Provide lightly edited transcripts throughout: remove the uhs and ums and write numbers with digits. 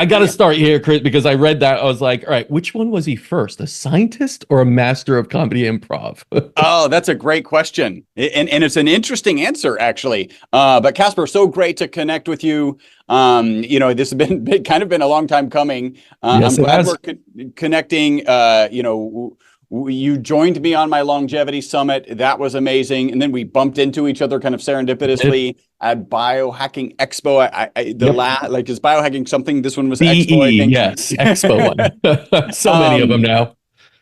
I got to start here, Chris, because I read that. I was like, all right, which one was he first, a scientist or a master of comedy improv? Oh, that's a great question. And it's an interesting answer, actually. But Casper, so great to connect with you. This has kind of been a long time coming. I'm Yes, it glad has. we're connecting. You joined me on my longevity summit. That was amazing. And then we bumped into each other kind of serendipitously at Biohacking Expo. Yep. Like, is biohacking something? This one was Expo, I BE, think. yes, Expo one. So many of them Um, now.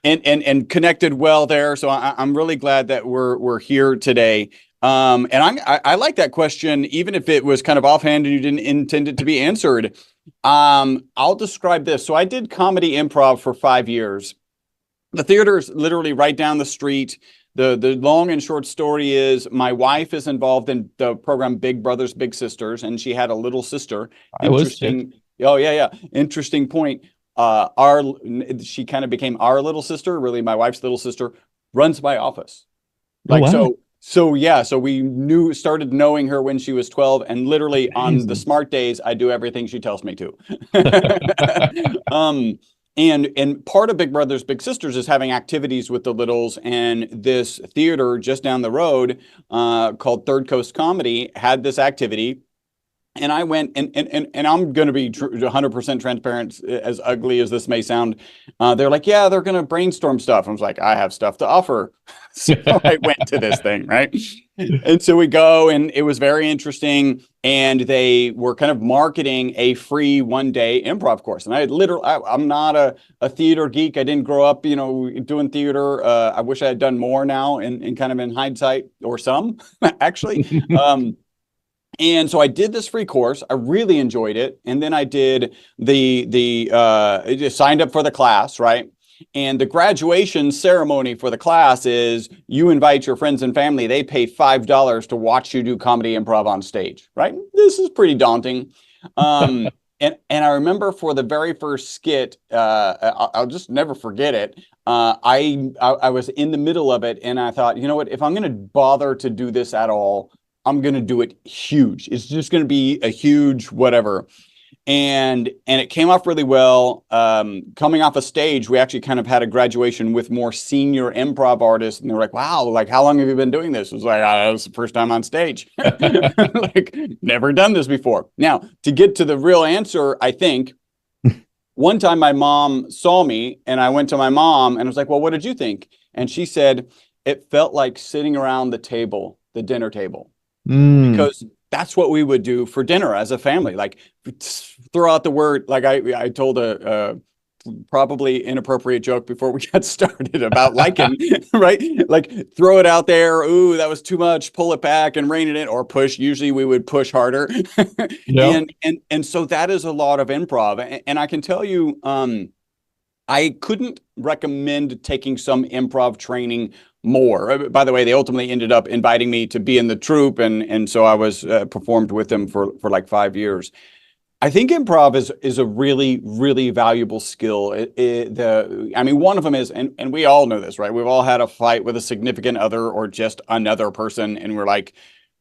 and connected well there. So I'm really glad that we're here today. And I like that question, even if it was kind of offhand and you didn't intend it to be answered. I'll describe this. So I did comedy improv for 5 years. The theater is literally right down the street. The long and short story is my wife is involved in the program Big Brothers Big Sisters, and she had a little sister. I was too. Interesting. Oh yeah. Interesting point. Our She kind of became our little sister, really my wife's little sister, runs my office. Oh, Like wow. so we started knowing her when she was 12, and literally on the Amazing. smart days I do everything she tells me to. And part of Big Brothers Big Sisters is having activities with the littles, and this theater just down the road called Third Coast Comedy had this activity. And I went and I'm going to be 100% transparent, as ugly as this may sound. They're like, yeah, they're going to brainstorm stuff. I was like, I have stuff to offer. So I went to this thing, right? And so we go, and it was very interesting. And they were kind of marketing a free 1 day improv course. And I'm not a theater geek. I didn't grow up, doing theater. I wish I had done more now, in kind of in hindsight, or some actually. And so I did this free course. I really enjoyed it. And then I did I just signed up for the class, right? And the graduation ceremony for the class is you invite your friends and family. They pay $5 to watch you do comedy improv on stage, right? This is pretty daunting. And I remember for the very first skit, I'll just never forget it. I was in the middle of it, and I thought, you know what? If I'm going to bother to do this at all, I'm going to do it huge. It's just going to be a huge whatever. And it came off really well. Coming off a stage, we actually kind of had a graduation with more senior improv artists, and they were like, "Wow, like how long have you been doing this?" It was like, "Oh, that was the first time on stage, like never done this before." Now, to get to the real answer, I think one time my mom saw me, and I went to my mom and I was like, "Well, what did you think?" And she said, "It felt like sitting around the dinner table." Mm. Because that's what we would do for dinner as a family. Like, throw out the word. Like I told a probably inappropriate joke before we got started about lichen, right? Like, throw it out there. Ooh, that was too much. Pull it back and rein it in, or push. Usually we would push harder. Yep. And so that is a lot of improv. And I can tell you, I couldn't recommend taking some improv training more. By the way, they ultimately ended up inviting me to be in the troupe, and so I was performed with them for like 5 years. I think improv is a really, really valuable skill. I mean, one of them is, and we all know this, right? We've all had a fight with a significant other or just another person, and we're like,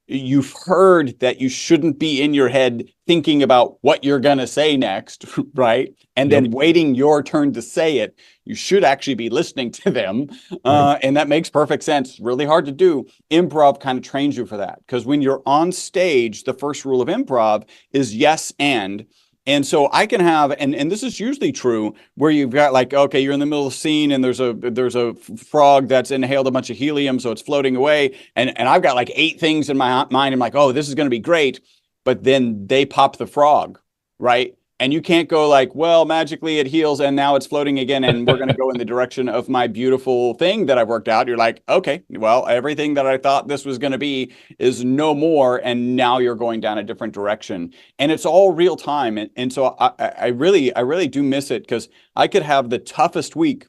you've heard that you shouldn't be in your head thinking about what you're going to say next, right? And Yep. then waiting your turn to say it. You should actually be listening to them. Right. And that makes perfect sense. Really hard to do. Improv kind of trains you for that, because when you're on stage, the first rule of improv is yes and. And so I can have, and this is usually true, where you've got like, okay, you're in the middle of the scene, and there's a frog that's inhaled a bunch of helium, so it's floating away, and I've got like 8 things in my mind. I'm like, oh, this is going to be great, but then they pop the frog, right? And you can't go like, well, magically it heals and now it's floating again, and we're going to go in the direction of my beautiful thing that I've worked out. You're like, okay, well, everything that I thought this was going to be is no more, and now you're going down a different direction, and it's all real time. And so I really do miss it, because I could have the toughest week,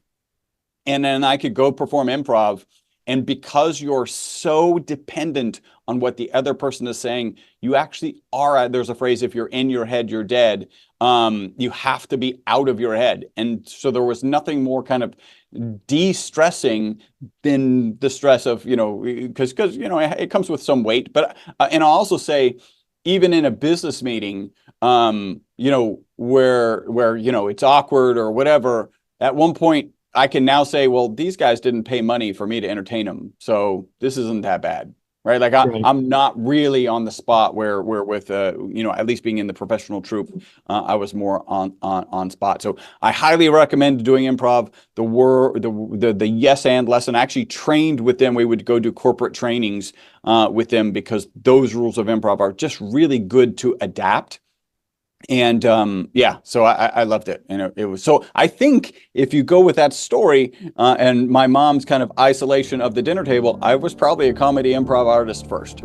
and then I could go perform improv. And because you're so dependent on what the other person is saying, you actually are, there's a phrase, if you're in your head, you're dead. You have to be out of your head. And so there was nothing more kind of de-stressing than the stress of, because it comes with some weight. But, and I'll also say, even in a business meeting, you know, where, you know, it's awkward or whatever, at one point I can now say, well, these guys didn't pay money for me to entertain them. So this isn't that bad. Right. Like Right. I'm not really on the spot where with, you know, at least being in the professional troupe, I was more on spot. So I highly recommend doing improv. The yes and lesson, I actually trained with them. We would go do corporate trainings with them because those rules of improv are just really good to adapt. And yeah, so I loved it. And it was, so I think if you go with that story and my mom's kind of isolation of the dinner table, I was probably a comedy improv artist first.